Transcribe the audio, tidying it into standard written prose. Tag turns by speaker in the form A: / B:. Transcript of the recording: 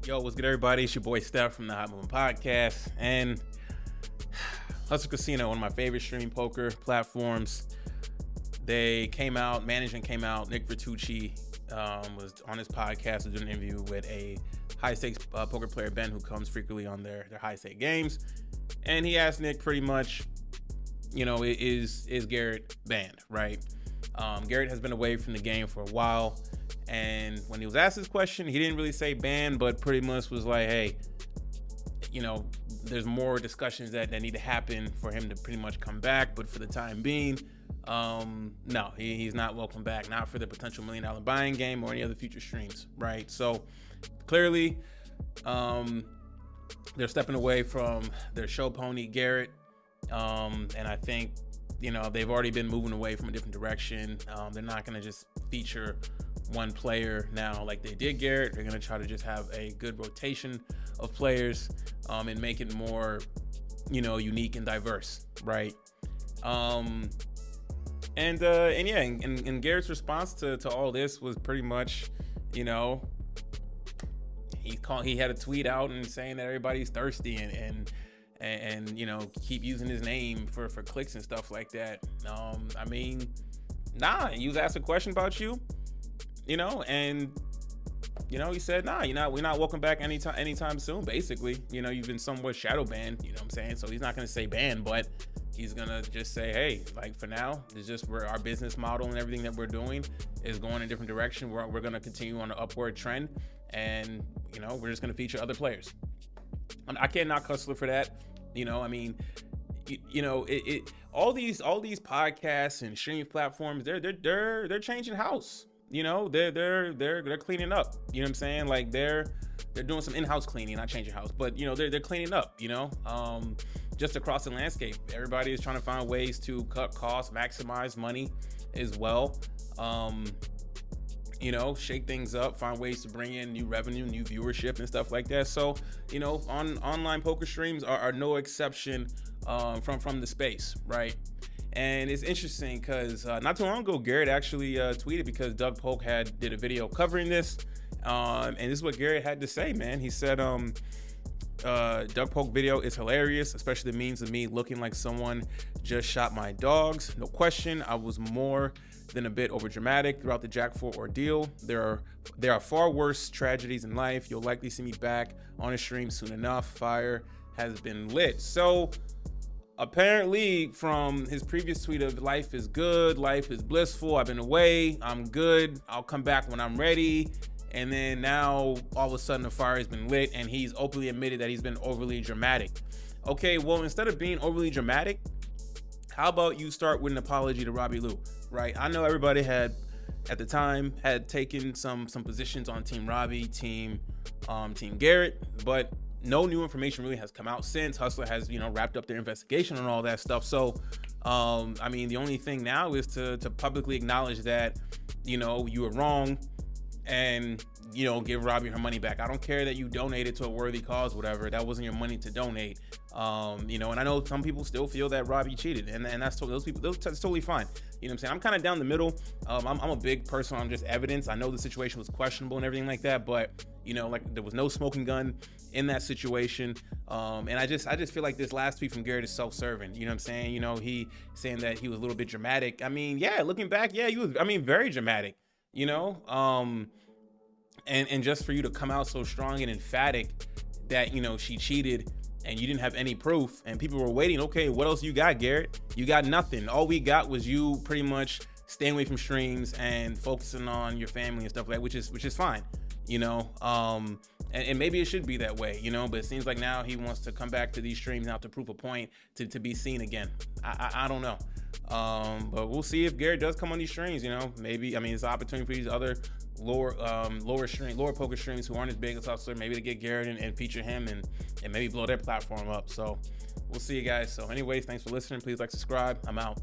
A: Yo, what's good, everybody? It's your boy Steph from the Hot Moving Podcast. And Hustle Casino, one of my favorite streaming poker platforms. They came out, management came out. Nick Bertucci was on his podcast, doing an interview with a high-stakes poker player, Ben, who comes frequently on their high-stakes games. And he asked Nick pretty much, is Garrett banned, right? Garrett has been away from the game for a while. And when he was asked this question, he didn't really say ban, but pretty much was like, hey, there's more discussions that need to happen for him to pretty much come back. But for the time being, no, he's not welcome back, not for the potential $1 million buying game or any other future streams, right? So clearly, they're stepping away from their show pony, Garrett. And I think, they've already been moving away from a different direction. They're not going to just feature one player now like they did Garrett. They're going to try to just have a good rotation of players and make it more, unique and diverse, right? And Garrett's response to all this was pretty much, he had a tweet out and saying that everybody's thirsty and keep using his name for clicks and stuff like that. He was asked a question about you, he said, we're not welcome back anytime soon, basically. You've been somewhat shadow banned, you know what I'm saying? So he's not going to say ban, but he's going to just say, hey, like for now, it's just our business model and everything that we're doing is going in a different direction. We're going to continue on an upward trend, and, we're just going to feature other players. I can't knock Hustler for that. All these podcasts and streaming platforms, they're changing house. They're cleaning up. You know what I'm saying? Like they're doing some in-house cleaning, not changing house, but they're cleaning up. Just across the landscape, everybody is trying to find ways to cut costs, maximize money as well. Shake things up, find ways to bring in new revenue, new viewership and stuff like that. So, online poker streams are no exception from the space, right? And it's interesting because not too long ago, Garrett actually tweeted because Doug Polk did a video covering this. And this is what Garrett had to say, man. He said, Doug Polk video is hilarious, especially the memes of me looking like someone just shot my dogs. No question, I was more than a bit overdramatic throughout the Jack 4 ordeal. There are far worse tragedies in life. You'll likely see me back on a stream soon enough. Fire has been lit. So apparently from his previous tweet of life is good, life is blissful, I've been away, I'm good, I'll come back when I'm ready. And then now all of a sudden the fire has been lit and he's openly admitted that he's been overly dramatic. Okay, well, instead of being overly dramatic, how about you start with an apology to Robbie Lou, right? I know everybody at the time had taken some positions on Team Robbie, Team Garrett, but no new information really has come out since. Hustler has, wrapped up their investigation and all that stuff. So, the only thing now is to publicly acknowledge that, you were wrong and, give Robbie her money back. I don't care that you donated to a worthy cause, whatever. That wasn't your money to donate. And I know some people still feel that Robbie cheated, and that's that's totally fine. You know what I'm saying? I'm kind of down the middle. I'm a big person on just evidence. I know the situation was questionable and everything like that, but there was no smoking gun in that situation. And I just feel like this last tweet from Garrett is self-serving. You know what I'm saying? He saying that he was a little bit dramatic. Looking back, he was, very dramatic, and just for you to come out so strong and emphatic that, she cheated and you didn't have any proof and people were waiting. Okay, what else you got, Garrett? You got nothing. All we got was you pretty much staying away from streams and focusing on your family and stuff like that, which is fine, and maybe it should be that way, but it seems like now he wants to come back to these streams now to prove a point, to be seen again. I don't know. But we'll see if Garrett does come on these streams, maybe, it's an opportunity for these other lower poker streams who aren't as big as Hustler, maybe to get Garrett and feature him and maybe blow their platform up. So we'll see you guys. So anyways, thanks for listening. Please like, subscribe. I'm out.